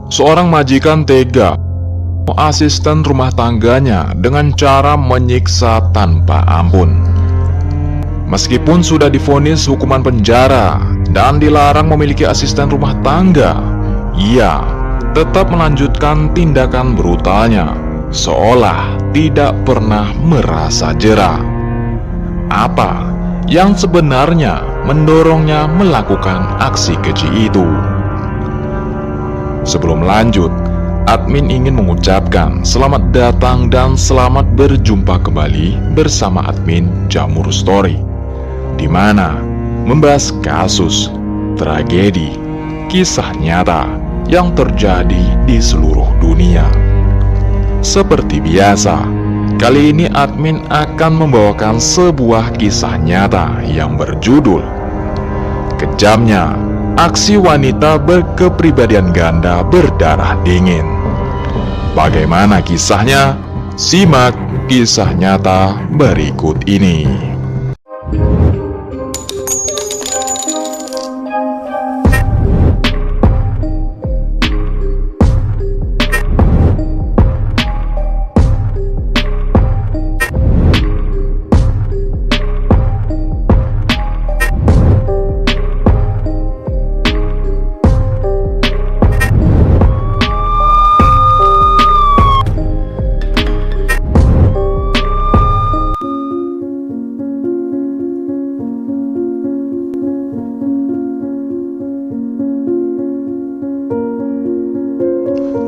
Seorang majikan tega asisten rumah tangganya dengan cara menyiksa tanpa ampun. Meskipun sudah divonis hukuman penjara dan dilarang memiliki asisten rumah tangga, ia tetap melanjutkan tindakan brutalnya, seolah tidak pernah merasa jera. Apa yang sebenarnya mendorongnya melakukan aksi keji itu? Sebelum lanjut, admin ingin mengucapkan selamat datang dan selamat berjumpa kembali bersama admin Jamur Story, di mana membahas kasus, tragedi, kisah nyata yang terjadi di seluruh dunia. Seperti biasa, kali ini admin akan membawakan sebuah kisah nyata yang berjudul Kejamnya Aksi Wanita Berkepribadian Ganda Berdarah Dingin. Bagaimana kisahnya? Simak kisah nyata berikut ini.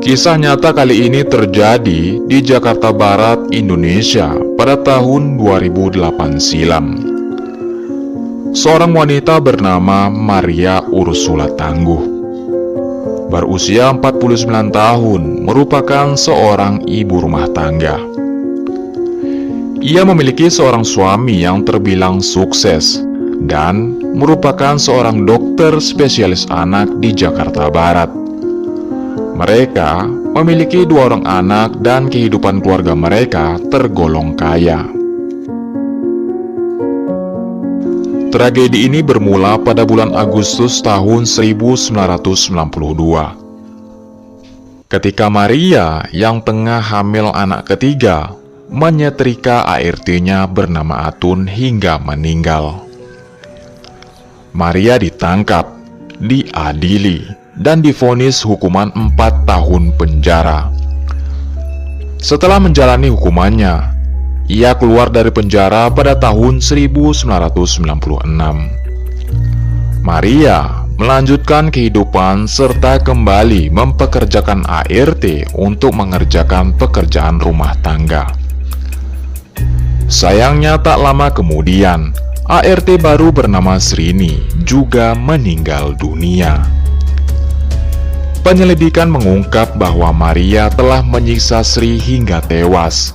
Kisah nyata kali ini terjadi di Jakarta Barat, Indonesia pada tahun 2008 silam. Seorang wanita bernama Maria Ursula Tangguh, berusia 49 tahun, merupakan seorang ibu rumah tangga. Ia memiliki seorang suami yang terbilang sukses dan merupakan seorang dokter spesialis anak di Jakarta Barat. Mereka memiliki 2 orang anak dan kehidupan keluarga mereka tergolong kaya. Tragedi ini bermula pada bulan Agustus tahun 1992. Ketika Maria yang tengah hamil anak ketiga menyetrika ART-nya bernama Atun hingga meninggal. Maria ditangkap, diadili, dan divonis hukuman 4 tahun penjara. Setelah menjalani hukumannya, ia keluar dari penjara pada tahun 1996. Maria melanjutkan kehidupan serta kembali mempekerjakan ART untuk mengerjakan pekerjaan rumah tangga. Sayangnya tak lama kemudian, ART baru bernama Srini juga meninggal dunia. Penyelidikan mengungkap bahwa Maria telah menyiksa Sri hingga tewas.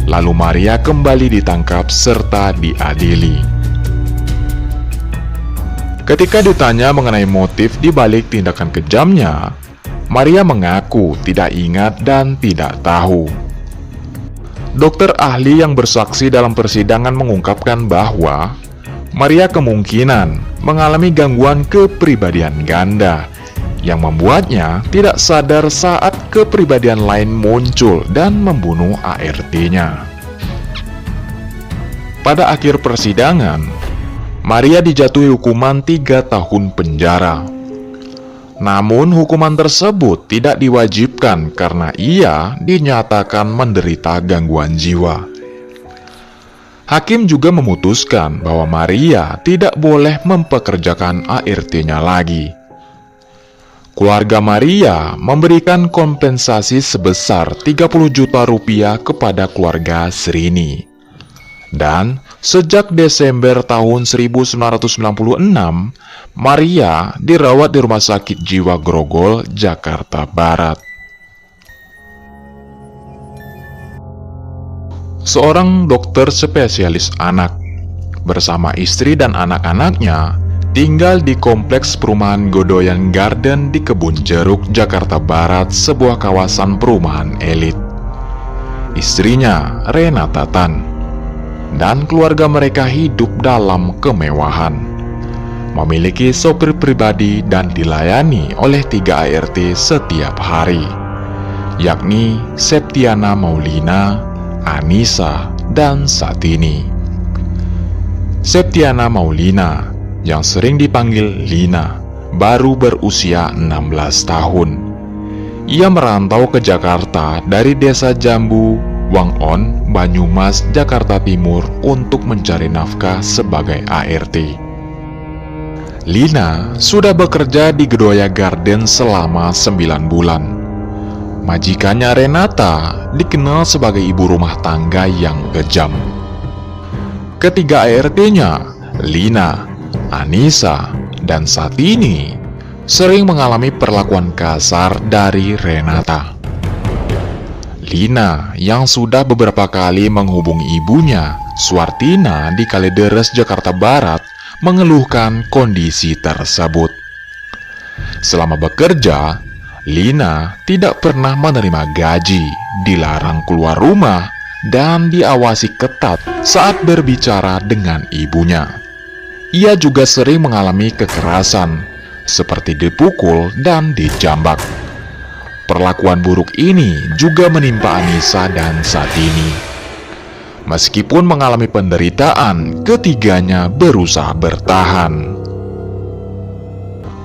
Lalu Maria kembali ditangkap serta diadili. Ketika ditanya mengenai motif di balik tindakan kejamnya, Maria mengaku tidak ingat dan tidak tahu. Dokter ahli yang bersaksi dalam persidangan mengungkapkan bahwa Maria kemungkinan mengalami gangguan kepribadian ganda yang membuatnya tidak sadar saat kepribadian lain muncul dan membunuh ART-nya. Pada akhir persidangan, Maria dijatuhi hukuman 3 tahun penjara. Namun hukuman tersebut tidak diwajibkan karena ia dinyatakan menderita gangguan jiwa. Hakim juga memutuskan bahwa Maria tidak boleh mempekerjakan ART-nya lagi. Keluarga Maria memberikan kompensasi sebesar 30 juta rupiah kepada keluarga Srini. Dan sejak Desember tahun 1996, Maria dirawat di Rumah Sakit Jiwa Grogol, Jakarta Barat. Seorang dokter spesialis anak bersama istri dan anak-anaknya tinggal di kompleks perumahan Godoyan Garden di Kebun Jeruk, Jakarta Barat, sebuah kawasan perumahan elit. Istrinya, Renata Tan, dan keluarga mereka hidup dalam kemewahan. memiliki sopir pribadi dan dilayani oleh 3 ART setiap hari, yakni Septiana Maulina, Anissa, dan Satini. Septiana Maulina, yang sering dipanggil Lina, baru berusia 16 tahun. Ia merantau ke Jakarta dari desa Jambu, Wangon, Banyumas, Jakarta Timur untuk mencari nafkah sebagai ART. Lina sudah bekerja di Gedoya Garden selama 9 bulan. Majikannya Renata dikenal sebagai ibu rumah tangga yang kejam. Ketiga ART-nya, Lina, Anissa, dan Satini, sering mengalami perlakuan kasar dari Renata. Lina yang sudah beberapa kali menghubungi ibunya, Suartina, di Kalideres, Jakarta Barat, mengeluhkan kondisi tersebut. Selama bekerja, Lina tidak pernah menerima gaji, dilarang keluar rumah, dan diawasi ketat saat berbicara dengan ibunya. Ia juga sering mengalami kekerasan, seperti dipukul dan dijambak. Perlakuan buruk ini juga menimpa Anissa dan Satini. Meskipun mengalami penderitaan, ketiganya berusaha bertahan.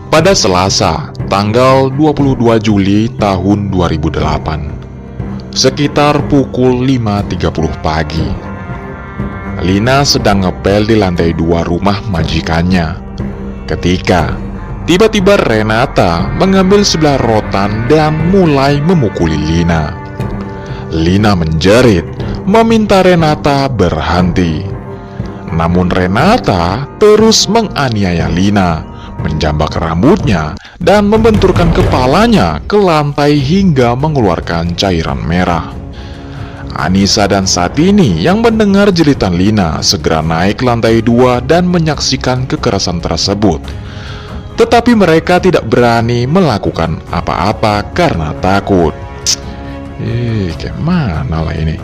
Pada Selasa, tanggal 22 Juli tahun 2008, sekitar pukul 5.30 pagi, Lina sedang ngepel di lantai 2 rumah majikannya, ketika tiba-tiba Renata mengambil sebelah rotan dan mulai memukuli Lina. Lina menjerit, meminta Renata berhenti. Namun Renata terus menganiaya Lina, menjambak rambutnya, dan membenturkan kepalanya ke lantai hingga mengeluarkan cairan merah. Anissa dan Satini yang mendengar jeritan Lina segera naik ke lantai 2 dan menyaksikan kekerasan tersebut. Tetapi mereka tidak berani melakukan apa-apa karena takut. Gimana lah ini?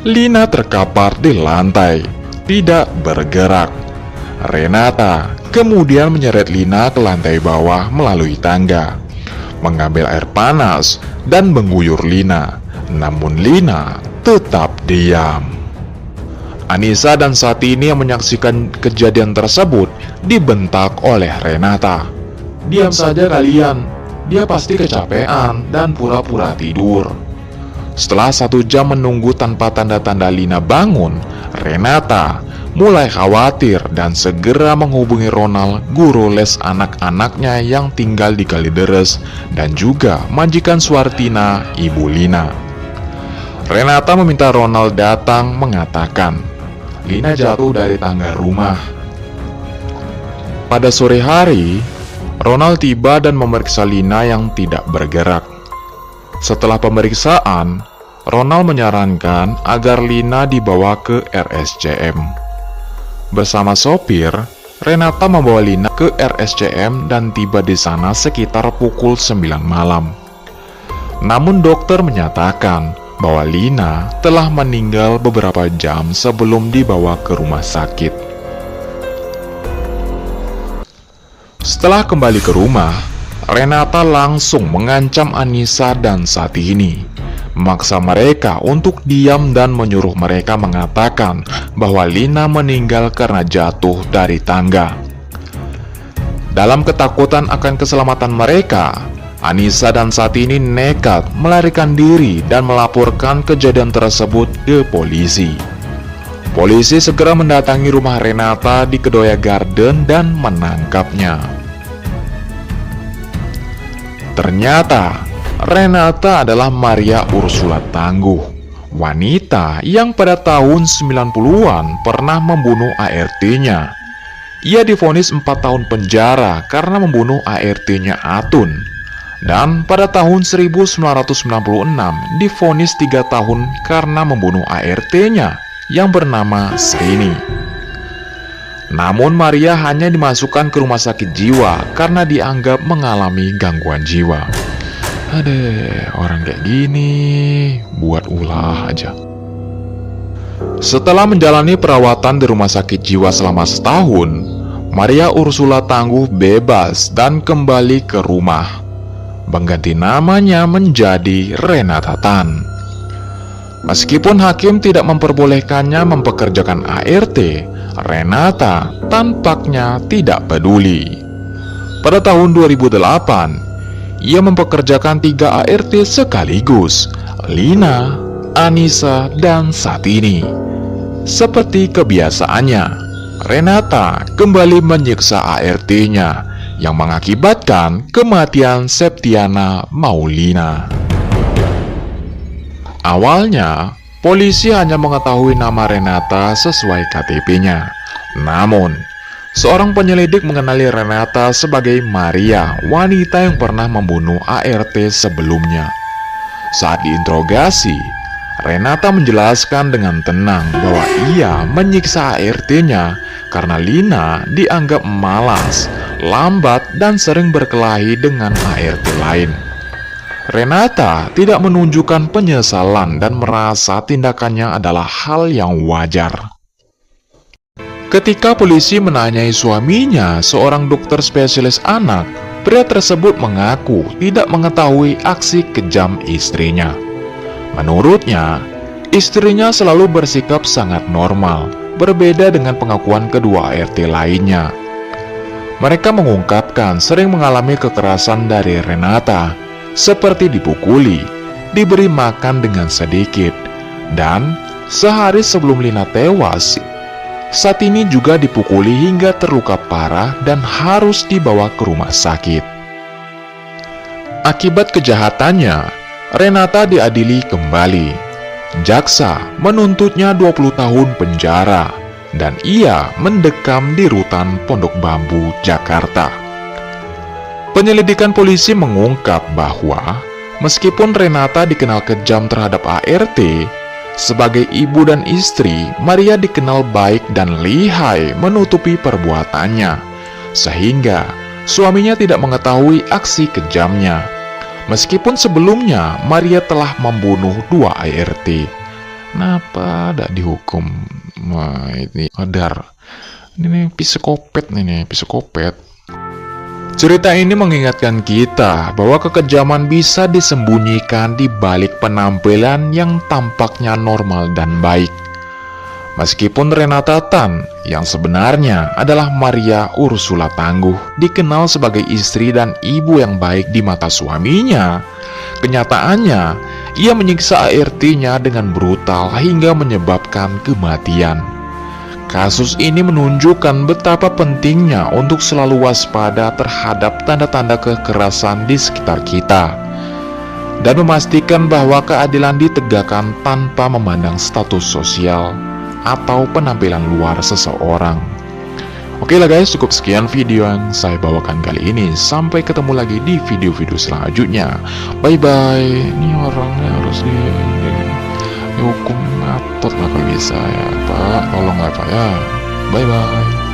Lina terkapar di lantai, tidak bergerak. Renata kemudian menyeret Lina ke lantai bawah melalui tangga, mengambil air panas dan mengguyur Lina. Namun Lina tetap diam. Anissa dan Satini yang menyaksikan kejadian tersebut dibentak oleh Renata. "Diam saja kalian, dia pasti kecapean dan pura-pura tidur." Setelah 1 jam menunggu tanpa tanda-tanda Lina bangun, Renata mulai khawatir dan segera menghubungi Ronald, guru les anak-anaknya yang tinggal di Kalideres, dan juga majikan Suartina, ibu Lina. Renata meminta Ronald datang, mengatakan, "Lina jatuh dari tangga rumah." Pada sore hari, Ronald tiba dan memeriksa Lina yang tidak bergerak. Setelah pemeriksaan, Ronald menyarankan agar Lina dibawa ke RSCM. Bersama sopir, Renata membawa Lina ke RSCM dan tiba di sana sekitar pukul 9 malam. Namun dokter menyatakan bahwa Lina telah meninggal beberapa jam sebelum dibawa ke rumah sakit. Setelah kembali ke rumah, Renata langsung mengancam Anissa dan Satini, memaksa mereka untuk diam dan menyuruh mereka mengatakan bahwa Lina meninggal karena jatuh dari tangga. Dalam ketakutan akan keselamatan mereka, Anissa dan Satini nekat melarikan diri dan melaporkan kejadian tersebut ke polisi. Polisi segera mendatangi rumah Renata di Gedoya Garden dan menangkapnya. Ternyata Renata adalah Maria Ursula Tangguh, wanita yang pada tahun 90-an pernah membunuh ART-nya. Ia divonis 4 tahun penjara karena membunuh ART-nya Atun. Dan pada tahun 1996 divonis 3 tahun karena membunuh ART-nya yang bernama Srini. Namun Maria hanya dimasukkan ke rumah sakit jiwa karena dianggap mengalami gangguan jiwa. Orang kayak gini buat ulah aja. Setelah menjalani perawatan di rumah sakit jiwa selama setahun, Maria Ursula Tangguh bebas dan kembali ke rumah. Mengganti namanya menjadi Renata Tan. Meskipun hakim tidak memperbolehkannya mempekerjakan ART, Renata tampaknya tidak peduli. Pada tahun 2008, ia mempekerjakan 3 ART sekaligus, Lina, Anissa, dan Satini. Seperti kebiasaannya, Renata kembali menyiksa ART-nya yang mengakibatkan kematian Septiana Maulina. Awalnya, polisi hanya mengetahui nama Renata sesuai KTP-nya. Namun, seorang penyelidik mengenali Renata sebagai Maria, wanita yang pernah membunuh ART sebelumnya. Saat diinterogasi, Renata menjelaskan dengan tenang bahwa ia menyiksa ART-nya karena Lina dianggap malas, lambat, dan sering berkelahi dengan ART lain. Renata tidak menunjukkan penyesalan dan merasa tindakannya adalah hal yang wajar. Ketika polisi menanyai suaminya, seorang dokter spesialis anak, pria tersebut mengaku tidak mengetahui aksi kejam istrinya. Menurutnya, istrinya selalu bersikap sangat normal, berbeda dengan pengakuan kedua ART lainnya. Mereka mengungkapkan sering mengalami kekerasan dari Renata, seperti dipukuli, diberi makan dengan sedikit, dan sehari sebelum Lina tewas, Satini juga dipukuli hingga terluka parah dan harus dibawa ke rumah sakit. Akibat kejahatannya, Renata diadili kembali. Jaksa menuntutnya 20 tahun penjara, dan ia mendekam di rutan Pondok Bambu, Jakarta. Penyelidikan polisi mengungkap bahwa meskipun Renata dikenal kejam terhadap ART, sebagai ibu dan istri, Maria dikenal baik dan lihai menutupi perbuatannya, sehingga suaminya tidak mengetahui aksi kejamnya. Meskipun sebelumnya Maria telah membunuh 2 ART. Kenapa tidak dihukum? Nah, ini adar. Ini psikopat nih, psikopat. Cerita ini mengingatkan kita bahwa kekejaman bisa disembunyikan di balik penampilan yang tampaknya normal dan baik. Meskipun Renata Tan yang sebenarnya adalah Maria Ursula Tangguh dikenal sebagai istri dan ibu yang baik di mata suaminya, kenyataannya ia menyiksa ART-nya dengan brutal hingga menyebabkan kematian. Kasus ini menunjukkan betapa pentingnya untuk selalu waspada terhadap tanda-tanda kekerasan di sekitar kita, dan memastikan bahwa keadilan ditegakkan tanpa memandang status sosial atau penampilan luar seseorang. Oke lah guys, cukup sekian video yang saya bawakan kali ini. Sampai ketemu lagi di video-video selanjutnya. Bye bye. Ini orangnya harus dihukum ngatot lah kalau bisa ya Pak. Tolong lah Pak ya. Bye bye.